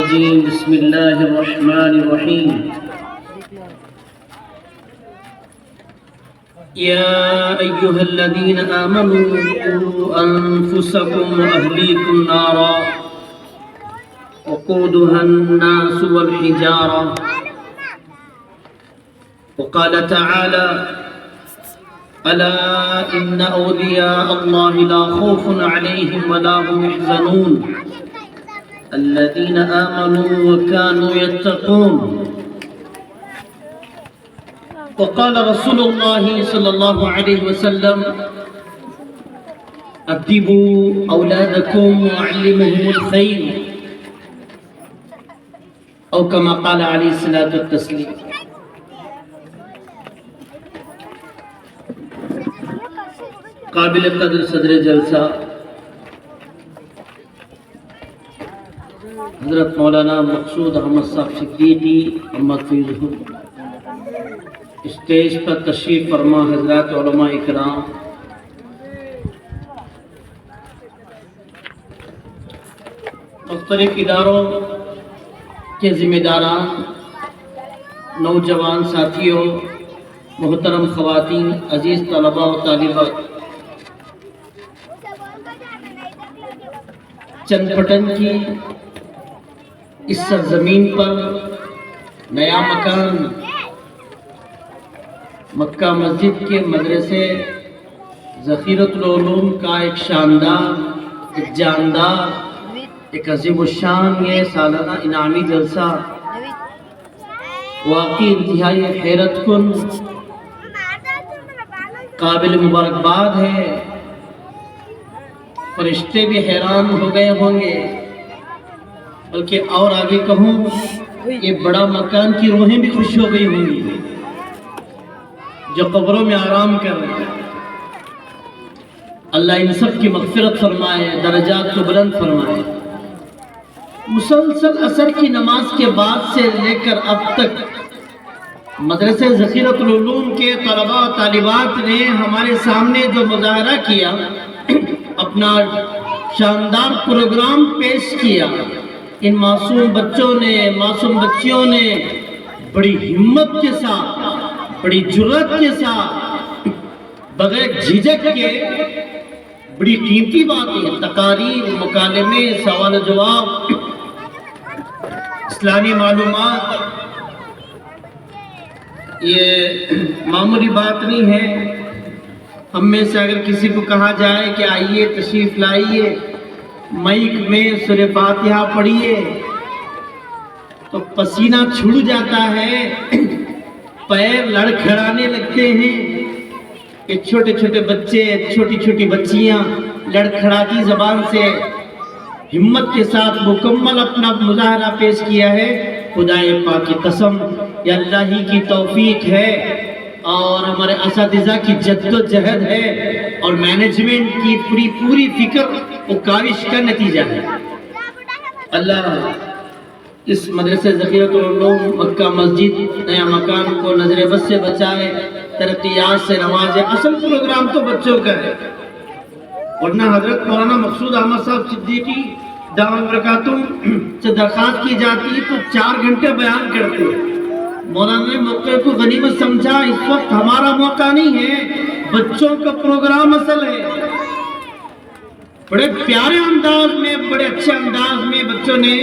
الرجيم بسم الله الرحمن الرحيم يا أيها الذين آمنوا قوا أنفسكم وأهليكم نارا وقودها الناس والحجارة وقال تعالى ألا إن أولياء الله لا خوف عليهم ولا هم يحزنون الذين آمنوا وكانوا يتقون وقال رسول الله صلى الله عليه وسلم أدبوا أولادكم وعلمهم الخير أو كما قال عليه الصلاة والتسليم. قابل قدر صدر جلسہ حضرت مولانا مقصود احمد صاحب صدیقی احمد فیض اسٹیج پر تشریف فرما حضرات علماء اکرام، مختلف اداروں کے ذمہ داران، نوجوان ساتھیوں، محترم خواتین، عزیز طلباء و طالبات، چند پٹن کی اس سرزمین پر نیا مکان مکہ مسجد کے مدرسے ذخیرۃ العلوم کا ایک شاندار، ایک جاندار، ایک عظیم الشان یہ سالانہ انعامی جلسہ واقعی انتہائی حیرت کن، قابل مبارکباد ہے۔ فرشتے بھی حیران ہو گئے ہوں گے، بلکہ اور آگے کہوں یہ بڑا مکان کی روحیں بھی خوش ہو گئی ہوں گی جو قبروں میں آرام کر رہے ہیں۔ اللہ ان سب کی مغفرت فرمائے، درجات کو بلند فرمائے۔ مسلسل عصر کی نماز کے بعد سے لے کر اب تک مدرسے ذخیرۃ العلوم کے طلباء و طالبات نے ہمارے سامنے جو مظاہرہ کیا، اپنا شاندار پروگرام پیش کیا، ان معصوم بچوں نے، معصوم بچیوں نے بڑی ہمت کے ساتھ، بڑی جرأت کے ساتھ، بغیر جھجک کے بڑی قیمتی باتیں، تقاریر، مکالمے، سوال و جواب، اسلامی معلومات، یہ معمولی بات نہیں ہے۔ ہم میں سے اگر کسی کو کہا جائے کہ آئیے تشریف لائیے، مائک میں سورہ فاتحہ پڑھیے، تو پسینہ چھوٹ جاتا ہے، پیر لڑکھڑانے لگتے ہیں کہ چھوٹے چھوٹے بچے، چھوٹی چھوٹی بچیاں لڑکھڑاتی زبان سے ہمت کے ساتھ مکمل اپنا مظاہرہ پیش کیا ہے۔ خدائے پاک کی قسم، یہ اللہ ہی کی توفیق ہے اور ہمارے اساتذہ کی جد و جہد ہے اور مینجمنٹ کی پوری فکر و کاوش کا نتیجہ ہے۔ اللہ اس مدرسے ذخیرۃ العلوم مکہ مسجد نیا مکان کو نظر بد سے بچائے، ترقیات سے نوازے۔ اصل پروگرام تو بچوں کا ہے، ورنہ حضرت مولانا مقصود احمد صاحب صدیقی دامت برکاتہم سے درخواست کی جاتی تو 4 گھنٹے بیان کرتے۔ مولانا نے موقع کو غنیمت سمجھا، اس وقت ہمارا موقع نہیں ہے، بچوں کا پروگرام اصل ہے۔ بڑے پیارے انداز میں، بڑے اچھے انداز میں بچوں نے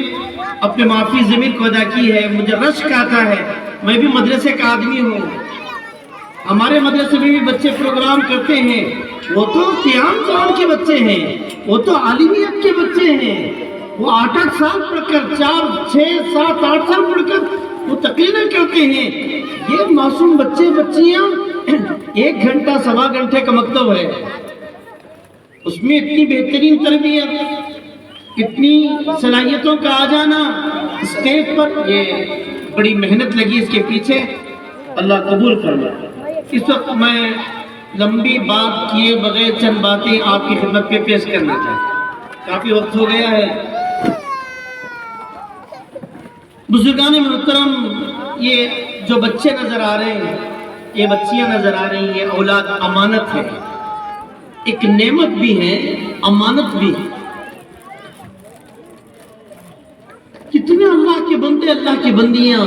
اپنے معافی ضمیر کو ادا کی ہے۔ مجھے رشک آتا ہے، میں بھی مدرسے کا آدمی ہوں، ہمارے مدرسے میں بھی بچے پروگرام کرتے ہیں، وہ تو قیام قرآن کے بچے ہیں، وہ تو عالمیت کے بچے ہیں، وہ 8 سال پڑھ کر، 4 6 7 8 سال پڑھ کر وہ تقریریں کرتے ہیں۔ یہ معصوم بچے بچیاں 1 گھنٹہ 1.25 گھنٹے کا مکتب ہے، اس میں اتنی بہترین تربیت، اتنی صلاحیتوں کا آ جانا اسٹیج پر، یہ بڑی محنت لگی اس کے پیچھے، اللہ قبول فرمائے۔ اس وقت میں لمبی بات کیے بغیر چند باتیں آپ کی خدمت پہ پیش کرنا چاہتا ہوں، کافی وقت ہو گیا ہے۔ بزرگان محترم، یہ جو بچے نظر آ رہے ہیں، یہ بچیاں نظر آ رہی ہیں، یہ اولاد امانت ہے، ایک نعمت بھی ہے، امانت بھی ہے۔ کتنے اللہ کے بندے، اللہ کی بندیاں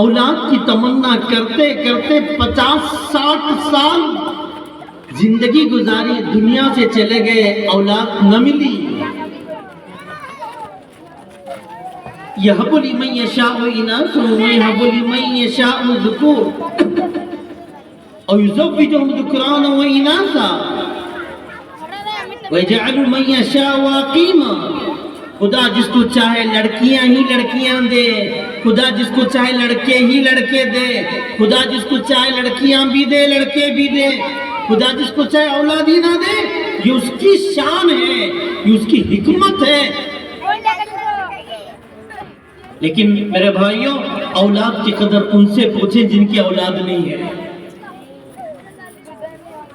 اولاد کی تمنا کرتے کرتے 50-60 سال زندگی گزاری، دنیا سے چلے گئے، اولاد نہ ملی۔ یَهَبُ لِمَن يَشَاءُ إِنَاثًا وَيَهَبُ لِمَن يَشَاءُ الذُّكُورَ أَوْ يُزَوِّجُهُمْ ذُكْرَانًا وَإِنَاثًا وَيَجْعَلُ مَن يَشَاءُ عَقِيمًا۔ خدا جس کو چاہے لڑکیاں ہی لڑکیاں دے، خدا جس کو چاہے لڑکے ہی لڑکے دے، خدا جس کو چاہے لڑکیاں بھی دے لڑکے بھی دے، خدا جس کو چاہے اولاد ہی نہ دے۔ یہ اس کی شان ہے، یہ اس کی حکمت ہے۔ لیکن میرے بھائیوں، اولاد کی قدر ان سے پوچھیں جن کی اولاد نہیں ہے۔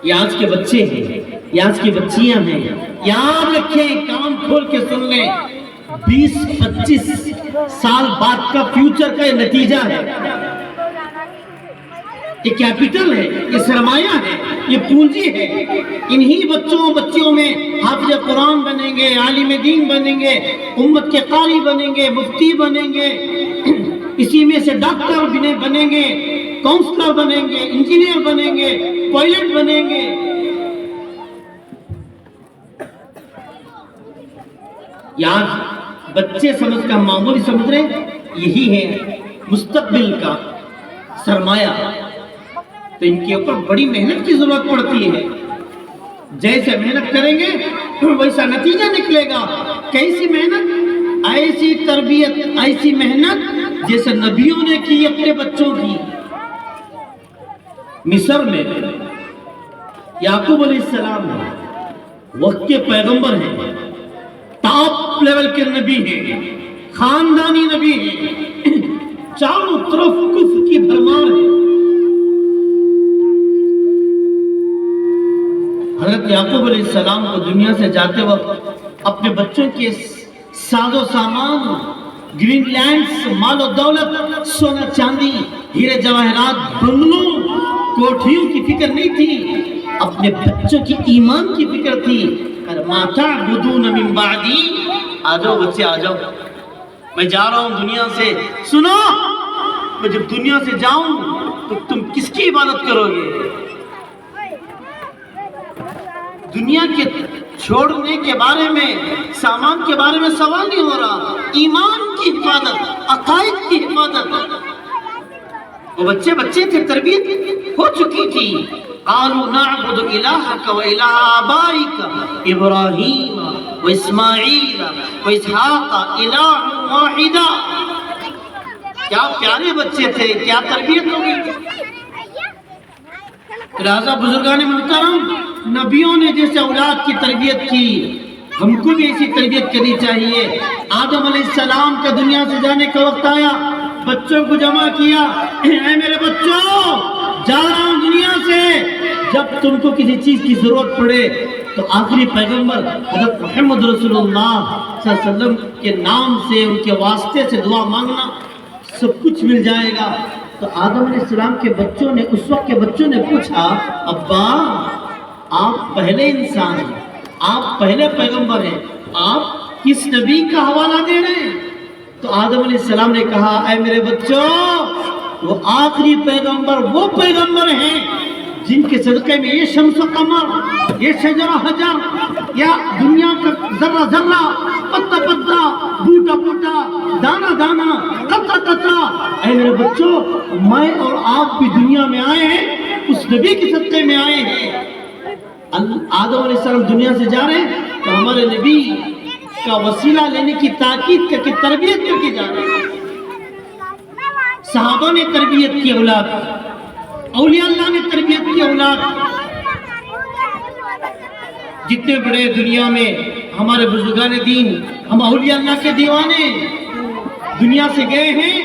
یہ آج کے بچے ہیں، یہ آج کی بچیاں ہیں، یاد رکھیں، کان کھول کے سن لیں، 20-25 سال بعد کا فیوچر کا یہ نتیجہ ہے، یہ کیپٹل ہے، یہ سرمایہ ہے، یہ پونجی ہے۔ انہی بچوں میں حافظ قرآن بنیں گے، عالم دین بنیں گے، امت کے قاری بنیں گے، مفتی بنیں گے، اسی میں سے ڈاکٹر بنیں گے، کاؤنسلر بنیں گے، انجینئر بنیں گے، پائلٹ بنیں گے۔ یاد بچے سمجھ کا معمولی سمجھ رہے، یہی ہے مستقبل کا سرمایہ۔ تو ان کے اوپر بڑی محنت کی ضرورت پڑتی ہے، جیسے محنت کریں گے ویسا نتیجہ نکلے گا۔ کیسی محنت؟ ایسی تربیت، ایسی محنت جیسے نبیوں نے کی اپنے بچوں کی۔ مصر میں یعقوب علیہ السلام وقت کے پیغمبر ہیں، ٹاپ لیول کے نبی ہیں، خاندانی نبی ہیں، چاروں طرف کفر کی بھرمار ہے۔ حضرت یعقوب علیہ السلام کو دنیا سے جاتے وقت اپنے بچوں کے ساز و سامان، گرین لینڈز، مال و دولت، سونا چاندی، ہیرے جواہرات، بنگلوں، کوٹھیوں کی فکر نہیں تھی، اپنے بچوں کی ایمان کی فکر تھی۔ مَا تَعْبُدُونَ مِن بَعْدِي، آجاؤ بچے آجاؤ، میں جا رہا ہوں دنیا سے، سنو، میں جب دنیا سے جاؤں تو تم کس کی عبادت کرو گے؟ دنیا کے چھوڑنے کے بارے میں، سامان کے بارے میں سوال نہیں ہو رہا، ایمان کی حفاظت، عقائد کی حفاظت۔ وہ بچے تھے، تربیت ہو چکی تھی۔ قالوا نعبد الہک و الہ آبائک ابراہیم و اسماعیل و اسحاق الہ واحدا۔ کیا پیارے بچے تھے، کیا تربیت ہو گئی۔ لہذا بزرگان محترم، نبیوں نے جیسے اولاد کی تربیت کی، ہم کو بھی ایسی تربیت کرنی چاہیے۔ آدم علیہ السلام کا دنیا سے جانے کا وقت آیا، بچوں کو جمع کیا، اے میرے بچوں، جا رہا ہوں دنیا سے، جب تم کو کسی چیز کی ضرورت پڑے تو آخری پیغمبر حضرت محمد رسول اللہ صلی اللہ علیہ وسلم کے نام سے، ان کے واسطے سے دعا مانگنا، سب کچھ مل جائے گا۔ تو آدم علیہ السلام کے بچوں نے، اس وقت کے بچوں نے پوچھا، ابا آپ پہلے انسان ہیں، آپ پہلے پیغمبر ہیں، آپ کس نبی کا حوالہ دے رہے ہیں؟ تو آدم علیہ السلام نے کہا، اے میرے بچوں، وہ آخری پیغمبر وہ پیغمبر ہیں جن کے صدقے میں یہ شمس و قمر، یہ شجر و حجر، یا دنیا کا ذرہ ذرہ، پتا پتا، بوٹا بوٹا، دانا دانا، قطرہ قطرہ، اے میرے بچوں، میں اور آپ بھی دنیا میں آئے ہیں، اس نبی کے صدقے میں آئے ہیں۔ آدم علیہ السلام دنیا سے جا رہے ہیں تو ہمارے نبی کا وسیلہ لینے کی تاکید کر کے تربیت کر کے جا رہے ہیں۔ صحابہ نے تربیت کی اولاد، اولیاء اللہ نے تربیت کی اولاد۔ جتنے بڑے دنیا میں ہمارے بزرگان دین، ہم اولیاء اللہ کے دیوانے دنیا سے گئے ہیں،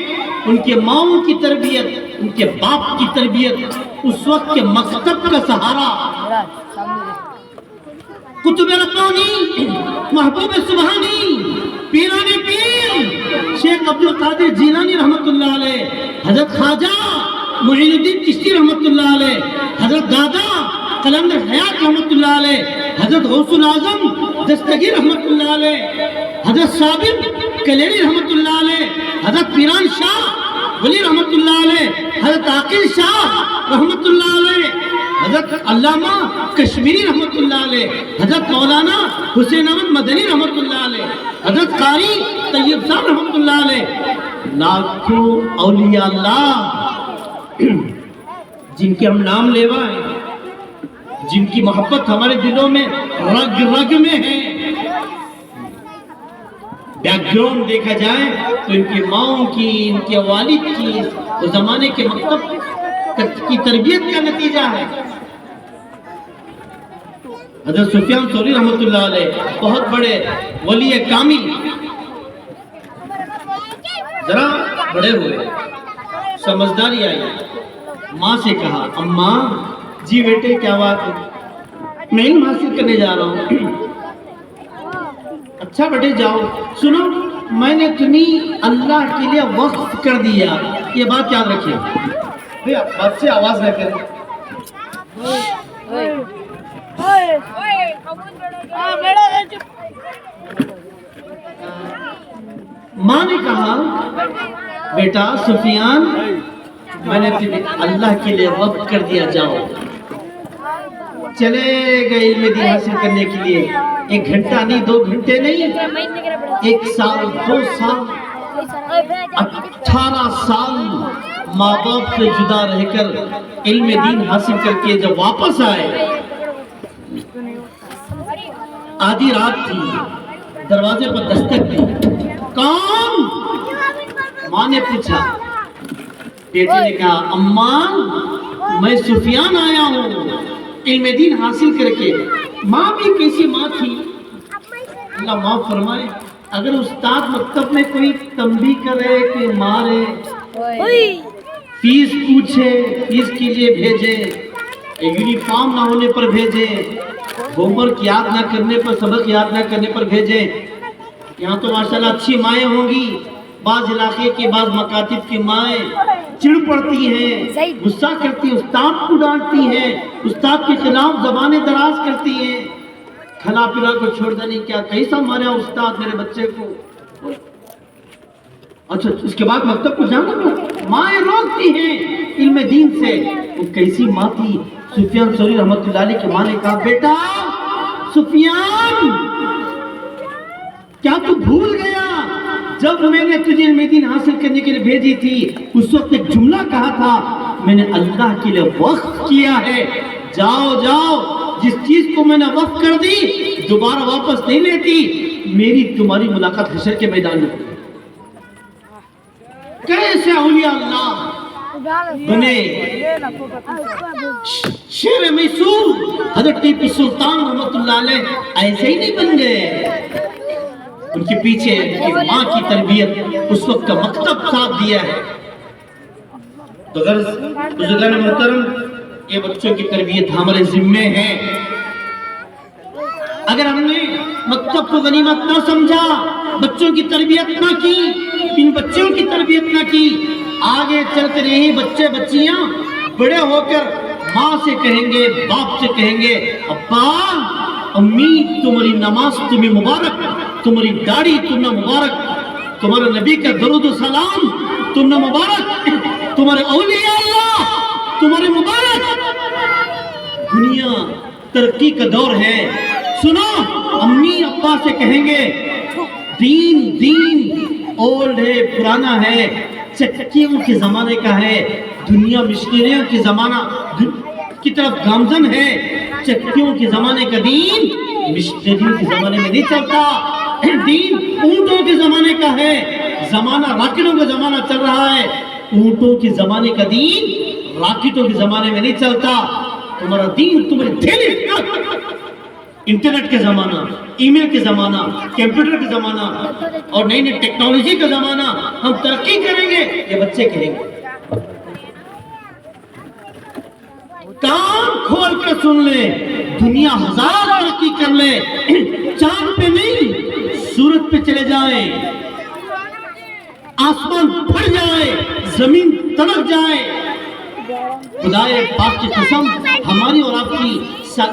ان کے ماؤں کی تربیت، ان کے باپ کی تربیت، اس وقت کے مکتب کا سہارا، قطب ربانی، محبوب سبحانی، پیران پیر، شیخ عبدالقادر جیلانی رحمت اللہ علیہ، حضرت خواجہ معین الدین چشتی رحمت اللہ علیہ، حضرت دادا قلندر حیات رحمت اللہ علیہ، حضرت غوث العظم دستگیر رحمت اللہ علیہ، حضرت صابر کلیری رحمت اللہ علیہ، حضرت پیران شاہ ولی رحمت اللہ علیہ، حضرت عاقل شاہ رحمت اللہ علیہ، حضرت علامہ کشمیری رحمت اللہ علیہ، حضرت مولانا حسین احمد مدنی رحمت اللہ علیہ، حضرت قاری طیب صاحب رحمت اللہ علیہ، لاکھوں اولیاء اللہ جن کے ہم نام لیوا ہیں، جن کی محبت ہمارے دلوں میں رگ رگ میں ہے۔ بیک گراؤنڈ دیکھا جائے تو ان کی ماں کی، ان کے والد کی، اس زمانے کے مکتب کی تربیت کا نتیجہ ہے۔ حضرت سفیان ثوری رحمت اللہ علیہ بہت بڑے ولی کامل، ذرا بڑے ہوئے، سمجھداری آئی، ماں سے کہا اماں جی بیٹے کیا بات ہے؟ میں علم حاصل کرنے جا رہا ہوں۔ اچھا بیٹے جاؤ، سنو میں نے تمہیں اللہ کے لیے وقف کر دیا، یہ بات یاد رکھیں، بات سے آواز نہ کریں۔ ماں نے کہا بیٹا سفیان میں نے تمہیں اللہ کے لیے وقف کر دیا، جاؤ۔ چلے گئے علم دین حاصل کرنے کے لیے، 1 گھنٹہ نہیں، 2 گھنٹے نہیں، 1 سال، 2 سال، 18 سال ماں باپ سے جدا رہ کر علم دین حاصل کر کے جب واپس آئے، آدھی رات تھی، دروازے پر دستک دی، کون؟ ماں نے پوچھا، بیٹے نے کہا اماں میں سفیان آیا ہوں علم دین حاصل کر کے۔ ماں بھی کیسی ماں تھی، اللہ معاف فرمائے، اگر استاد مکتب میں کوئی تنبیہ کرے کہ مارے، فیس پوچھے، فیس کے لیے بھیجے، یونیفارم نہ ہونے پر بھیجے، ہوم ورک یاد نہ کرنے پر، سبق یاد نہ کرنے پر بھیجے۔ یہاں تو ماشاءاللہ اچھی مائیں ہوں گی، بعض علاقے کی، بعض مکاتب کی مائیں چڑ پڑتی ہیں، غصہ کرتی ہیں، استاد کو ڈانٹتی ہیں، استاد کے خلاف زبانیں دراز کرتی ہیں، کھلا پلا کو چھوڑ دینے، کیا کیسا مارا استاد میرے بچے کو۔ اچھا اس کے بعد مکتب کو جانا پڑا، مائیں روکتی ہیں علم دین سے۔ وہ کیسی ماں تھی، سفیان ثوری رحمت اللہ علیہ کی ماں نے کہا بیٹا سفیان کیا تو بھول گیا جب میں نے تجھے علم دین حاصل کرنے کے لیے بھیجی تھی، اس وقت ایک جملہ کہا تھا، میں نے اللہ کے لیے وقف کیا ہے، جاؤ جاؤ، جس چیز کو میں نے وقف کر دی دوبارہ واپس نہیں لیتی۔ میری تمہاری ملاقات حشر کے میدان میں۔ کیسے اولیاء اللہ بنے، شیر میسور حضرت ٹیپو سلطان رحمت اللہ علیہ ایسے ہی نہیں بن گئے، ان کے پیچھے ان کی ماں کی تربیت، اس وقت کا مکتب ساتھ دیا ہے۔ تو بزرگان محترم، یہ بچوں کی تربیت ہمارے ذمے ہے۔ اگر ہم نے مکتب کو غنیمت نہ سمجھا، بچوں کی تربیت نہ کی، ان بچوں کی تربیت نہ کی، آگے چلتے رہی بچے بچیاں بڑے ہو کر ماں سے کہیں گے، باپ سے کہیں گے ابا امی تمہاری نماز تمہیں مبارک، تمہاری داڑھی تمہیں مبارک، تمہارے نبی کا درود و سلام تمہیں مبارک، تمہارے اولیاء اللہ تمہارے مبارک۔ دنیا ترقی کا دور ہے، سنو امی ابا سے کہیں گے دین اولڈ ہے، پرانا ہے، چکیوں کے زمانے کا ہے، دنیا مشنریوں کے زمانہ کی طرف گامزن ہے، چکیوں کے زمانے کا دین مشنریوں کے زمانے میں نہیں چلتا، دین اونٹوں کے زمانے کا ہے، زمانہ راکٹوں کا زمانہ چل رہا ہے، اونٹوں کے زمانے کا دین راکٹوں کے زمانے میں نہیں چلتا۔ تمہارا دین تمہارے تھیلی، انٹرنیٹ کے زمانہ، ای میل کے زمانہ، کمپیوٹر کے زمانہ اور نئی نئی ٹیکنالوجی کا زمانہ، ہم ترقی کریں گے، یہ بچے کہیں گے۔ کان کھول کر سن لے، دنیا ہزار ترقی کر لے، چاند پہ نہیں سورج پہ چلے جائیں، آسمان پھٹ جائے، زمین تڑپ جائے، خدائے پاک کی قسم ہماری اور آپ کی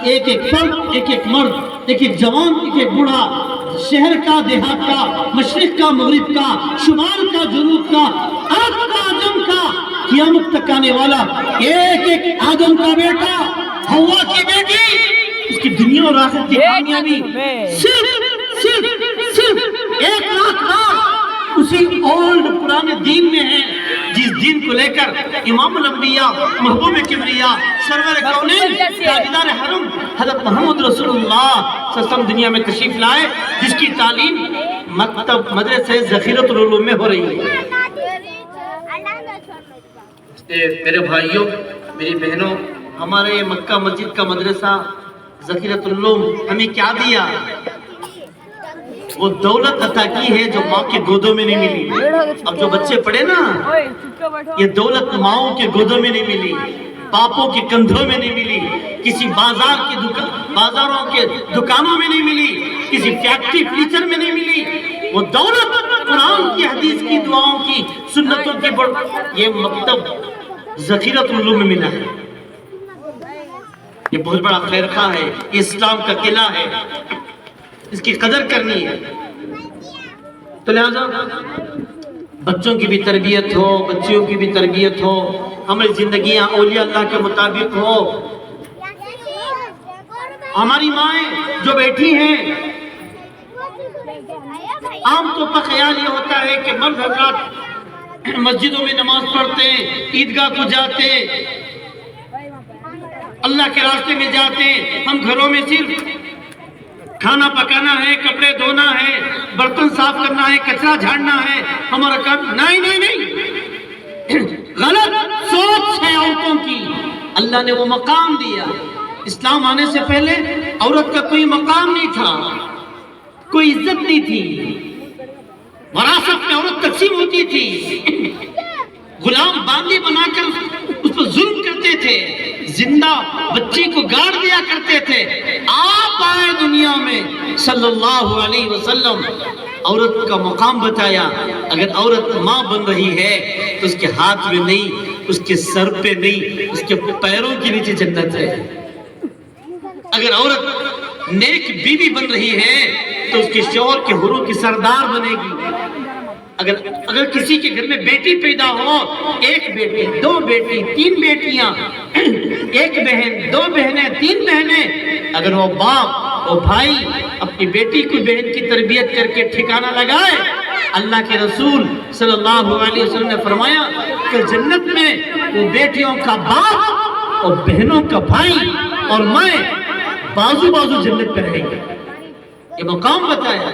ایک ایک فرد، ایک ایک مرد، ایک ایک جوان، ایک ایک بوڑھا شہر کا دیہات کا، مشرق کا مغرب کا، شمال کا جنوب کا، عرب کا عجم کا، قیامت تک آنے والا ایک ایک آدم کا بیٹا، ہوا کی بیٹی، اس کی دنیا اور آخرت کی کامیابی صرف 1 لاکھ بار اسی اولڈ پرانے دین میں ہے، جس دین کو لے کر امام الانبیاء، محبوب کبریا، سرور کونین، تاجدار حرم حضرت محمد رسول اللہ صلی اللہ علیہ وسلم دنیا میں تشریف لائے، جس کی تعلیم مکتب مدرسہ ذخیرۃ العلوم میں ہو رہی ہے۔ میرے بھائیوں، میری بہنوں، ہمارے مکہ مسجد کا مدرسہ ذخیرۃ العلوم ہمیں کیا دیا؟ وہ دولت عطا کی ہے جو ماں کے گودوں میں نہیں ملی۔ اب جو بچے پڑھے نا، یہ دولت ماؤں کے گودوں میں نہیں ملی، باپوں کے کندھوں میں نہیں ملی، کسی بازاروں کے دکانوں میں نہیں ملی، کسی فیکٹری فلیچر میں نہیں ملی۔ وہ دولت قرآن کی، حدیث کی، دعاؤں کی، سنتوں کی یہ مکتب ذخیرۃ العلوم میں ملا ہے۔ یہ بہت بڑا خیر خواہ ہے، یہ اسلام کا قلعہ ہے، اس کی قدر کرنی ہے۔ تو لہذا بچوں کی بھی تربیت ہو، بچیوں کی بھی تربیت ہو، ہماری زندگیاں اولیاء اللہ کے مطابق ہو۔ ہماری مائیں جو بیٹھی ہیں، عام طور پر خیال یہ ہوتا ہے کہ مرد حضرات مسجدوں میں نماز پڑھتے ہیں، عیدگاہ کو جاتے، اللہ کے راستے میں جاتے، ہم گھروں میں صرف کھانا پکانا ہے، کپڑے دھونا ہے، برتن صاف کرنا ہے، کچرا جھاڑنا ہے، ہمارا کام۔ نہیں، غلط سوچ ہے عورتوں کی۔ اللہ نے وہ مقام دیا۔ اسلام آنے سے پہلے عورت کا کوئی مقام نہیں تھا، کوئی عزت نہیں تھی، وراثت میں عورت تقسیم ہوتی تھی، غلام باندی بنا کر اس پر ظلم کرتے تھے، زندہ بچی کو گاڑ دیا کرتے تھے۔ آپ آئے دنیا میں صلی اللہ علیہ وسلم، عورت کا مقام بتایا۔ اگر عورت ماں بن رہی ہے تو اس کے ہاتھ میں نہیں، اس کے سر پہ نہیں، اس کے پیروں کے نیچے جنت ہے۔ اگر عورت نیک بیوی بن رہی ہے تو اس کے شوہر کے حوروں کی سردار بنے گی۔ اگر کسی کے گھر میں بیٹی پیدا ہو، 1 بیٹی، 2 بیٹی، 3 بیٹیاں، 1 بہن، 2 بہنیں، 3 بہنیں، اگر وہ باپ اور بھائی اپنی بیٹی کو بہن کی تربیت کر کے ٹھکانہ لگائے، اللہ کے رسول صلی اللہ علیہ وسلم نے فرمایا کہ جنت میں وہ بیٹیوں کا باپ اور بہنوں کا بھائی اور مائیں بازو بازو جنت پہ رہیں گے۔ یہ مقام بتایا۔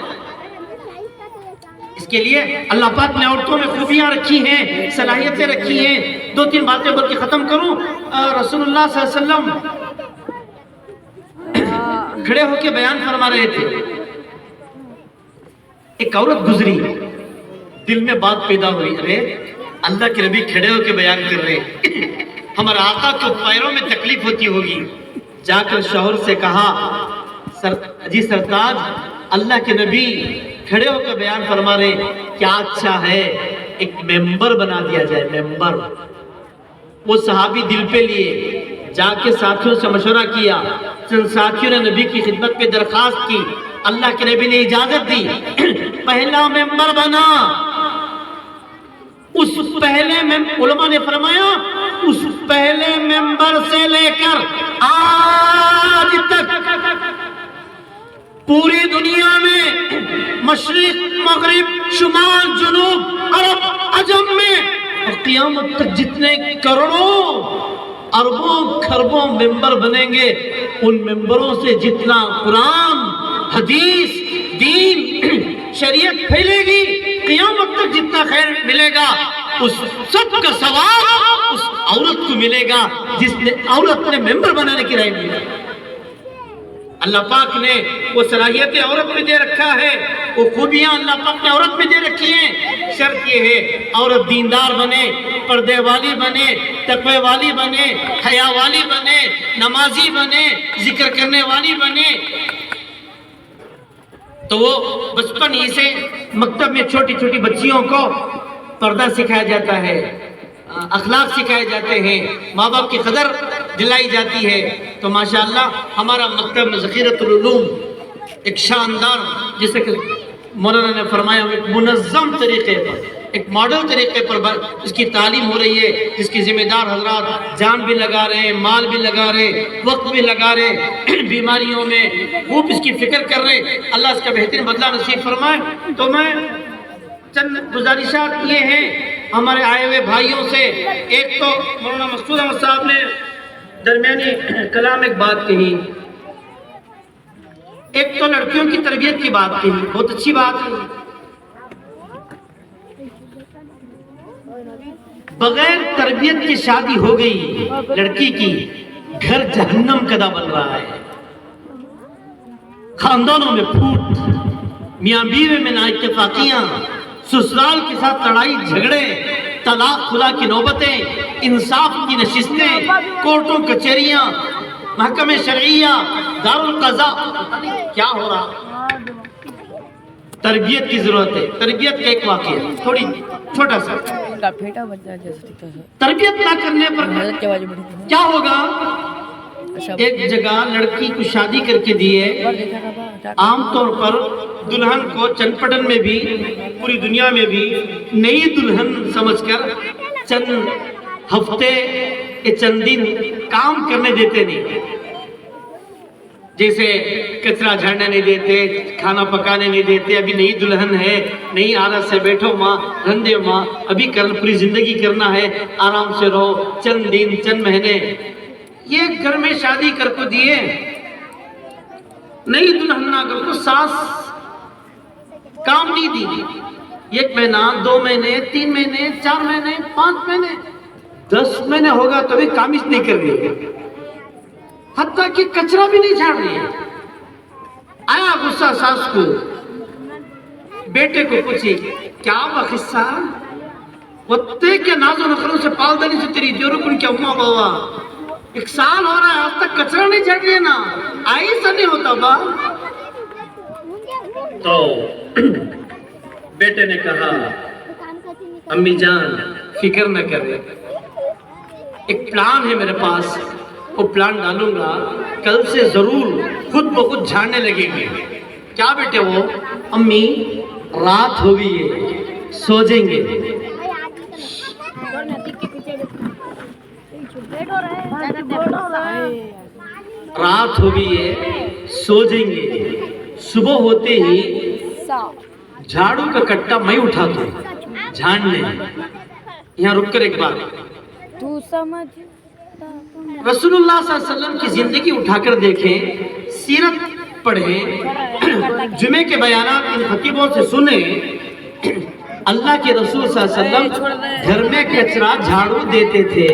اس کے لیے اللہ پاک نے عورتوں میں خوبیاں رکھی ہیں، صلاحیتیں رکھی ہیں۔ 2-3 باتیں بول کے ختم کروں۔ رسول اللہ صلی اللہ علیہ وسلم کھڑے ہو کے بیان فرما رہے تھے۔ ایک عورت گزری، دل میں بات پیدا ہوئی، ارے اللہ کے نبی کھڑے ہو کے بیان کر رہے، ہمارا آقا کو پیروں میں تکلیف ہوتی ہوگی۔ جا کر شوہر سے کہا، جی سرتاج، اللہ کے نبی کھڑے ہو کر بیان فرما رہے، کیا اچھا ہے ایک ممبر بنا دیا جائے، ممبر۔ وہ صحابی دل پہ لیے، جا کے ساتھیوں سے مشورہ کیا، ساتھیوں نے نبی کی خدمت پہ درخواست کی، اللہ کے نبی نے اجازت دی، پہلا ممبر بنا۔ اس پہلے علماء نے فرمایا، اس پہلے ممبر سے لے کر آج تک پوری دنیا میں مشرق مغرب شمال جنوب عرب عجم میں اور قیامت تک جتنے کروڑوں اربوں کھربوں ممبر بنیں گے، ان ممبروں سے جتنا قرآن حدیث دین شریعت پھیلے گی، قیامت تک جتنا خیر ملے گا، اس سب کا ثواب اس عورت کو ملے گا جس نے عورت نے ممبر بنانے کی رائے دی۔ اللہ پاک نے وہ صلاحیتیں عورت میں دے رکھا ہے، وہ خوبیاں اللہ پاک نے عورت میں دے رکھی ہیں۔ شرط یہ ہے عورت دیندار بنے، پردے والی بنے، تقوی والی بنے، حیا والی بنے، نمازی بنے، ذکر کرنے والی بنے۔ تو وہ بچپن ہی سے مکتب میں چھوٹی چھوٹی بچیوں کو پردہ سکھایا جاتا ہے، اخلاق سکھائے جاتے ہیں، ماں باپ کی قدر دلائی جاتی ہے۔ تو ماشاءاللہ ہمارا مکتب میں ذخیرۃ العلوم ایک شاندار، جیسے کہ مولانا نے فرمایا ایک منظم طریقے پر، ایک ماڈل طریقے پر اس کی تعلیم ہو رہی ہے، جس کی ذمہ دار حضرات جان بھی لگا رہے ہیں، مال بھی لگا رہے ہیں، وقت بھی لگا رہے ہیں، بیماریوں میں خوب اس کی فکر کر رہے ہیں۔ اللہ اس کا بہترین بدلہ نصیب فرمائے۔ تو میں چند گزارشات یہ ہیں ہمارے آئے ہوئے بھائیوں سے۔ ایک تو مولانا مسعود احمد صاحب نے درمیانی کلام ایک بات کہی، ایک تو لڑکیوں کی تربیت کی بات کہی، بہت اچھی بات ہے۔ بغیر تربیت کی شادی ہو گئی لڑکی کی، گھر جہنم کدا بن رہا ہے، خاندانوں میں پھوٹ، میاں بیوی میں نااتفاقیاں، سسرال کے ساتھ لڑائی جھگڑے، طلاق خلا کی نوبتیں، انصاف کی نشستیں، کورٹوں کچہریاں، محکمہ شرعیہ، دارالقضاء، کیا ہو رہا؟ تربیت کی ضرورت ہے۔ تربیت کا ایک واقعہ تھوڑی چھوٹا سا، تربیت نہ کرنے پر کیا ہوگا؟ ایک جگہ لڑکی کو شادی کر کے دیے، عام طور پر دلہن کو چند پٹن میں بھی، پوری دنیا میں بھی نئی دلہن سمجھ کر چند ہفتے یا چند دن کام کرنے دیتے نہیں، جیسے کچرا جھاڑنے نہیں دیتے، کھانا پکانے نہیں دیتے، ابھی نئی دلہن ہے، نئی عادت سے بیٹھو ماں، رندے ماں، ابھی پوری زندگی کرنا ہے، آرام سے رہو، چند دن چند مہینے۔ یہ گھر میں شادی کر کو دیے، نئی دلہن نہ کر کو ساس کام نہیں دی، 1 مہینہ 2 مہینے 3 مہینے 4 مہینے 5 مہینے 10 مہینے ہوگا تو بھی کام اس نہیں کر رہی ہے، حتیٰ کہ کچرا بھی نہیں جھاڑ رہی ہے۔ آیا غصہ ساس کو، بیٹے کو پوچھی کیا بقصہ، وقتے کے ناز و نخروں سے پال دنی سے تیری جو رکن کیا اماں بابا، 1 سال ہو رہا ہے آج تک کچرا نہیں جھاڑ رہی ہے نا، ایسا نہیں ہوتا با۔ تو بیٹے نے کہا امی جان فکر نہ کرے، ایک پلان ہے میرے پاس، وہ پلان ڈالوں گا، کل سے ضرور خود بخود جھاڑنے لگے گی۔ کیا بیٹے وہ؟ امی رات ہو گئی ہے، سو جائیں گے۔ رات ہو گئی ہے، سو جائیں گے، صبح ہوتے ہی جھاڑو کا کٹا میں اٹھاتا ہوں جھاڑنے۔ یہاں رک کر ایک بات، رسول اللہ صلی اللہ علیہ وسلم کی زندگی اٹھا کر دیکھیں، سیرت پڑھیں، جمعے کے بیانات ان خطیبوں سے سنیں، اللہ کے رسول صلی اللہ علیہ وسلم گھر میں کچرا جھاڑو دیتے تھے۔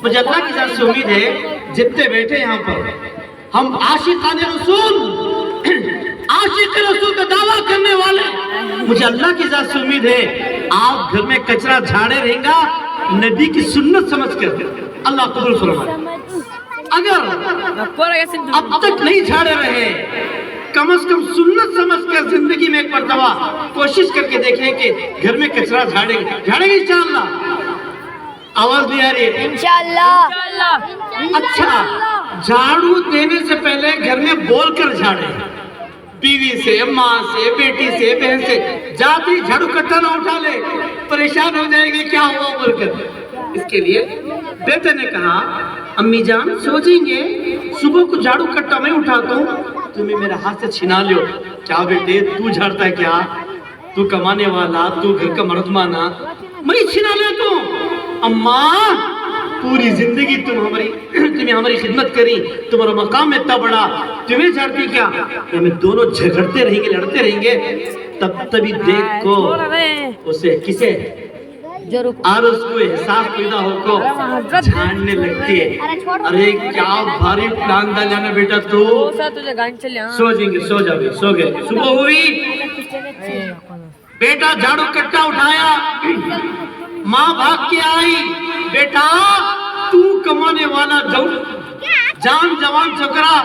مجھے اللہ کی ذات سے امید ہے جتنے بیٹھے یہاں پر ہم عاشقان رسول، عاشق رسول کا دعویٰ کرنے والے، مجھے اللہ کی ذات سے امید ہے آپ گھر میں کچرا جھاڑے رہیں گا نبی کی سنت سمجھ کر، اللہ قبول فرمائے۔ اگر اب تک نہیں جھاڑے رہے، کم از کم سنت سمجھ کر زندگی میں ایک مرتبہ کوشش کر کے دیکھیں کہ گھر میں کچرا جھاڑیں گے انشاءاللہ۔ آواز بھی آ رہی ہے انشاءاللہ۔ اچھا، جھاڑو دینے سے پہلے گھر میں بول کر جھاڑیں، بیوی سے، ماں سے، بیٹی سے، بہن سے، جاتی جھاڑو کٹا نہ اٹھا لے، پریشان ہو جائے گی کیا ہوا بول کر۔ اس کے لیے بیٹے نے کہا امی جان سو جائیں گے، صبح کو جھاڑو کٹا میں اٹھاتا ہوں، تمہیں میرے ہاتھ سے چھنا لو۔ کیا بیٹے تو جھاڑتا ہے کیا، تو کمانے والا، تو گھر کا مرد مانا، میں چھنا لیتا ہوں۔ اماں پوری زندگی تمہیں ہماری خدمت کری، تمہارا مقام اتنا بڑا، تمہیں جھاڑتی کیا؟ ہمیں دونوں جھگڑتے رہیں گے، لڑتے رہیں گے، تبھی دیکھ کو اسے کسے اور اس کو احساس پیدا ہو کو جھاڑنے لگتی ہے۔ ارے کیا بھاری پلان ڈالا بیٹا، تو سو جائیں گے، سو جاؤ گے، سو گئے۔ صبح ہوئی، بیٹا جھاڑو کٹا اٹھایا، ماں بھاگ کے آئی، بیٹا تو کمانے والا جان جوان چھوکرا،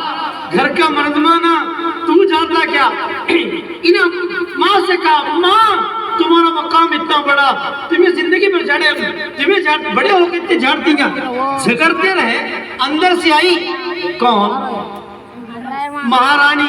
گھر کا مردمانہ، تو جانتا کیا؟ ماں سے کہا ماں تمہارا مقام اتنا بڑا، تمہیں زندگی میں جھاڑے، تمہیں بڑے ہو کے اتنے جھاڑتی کیا؟ جھگڑتے رہے، اندر سے آئی کون؟ مہارانی،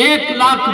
1,00,000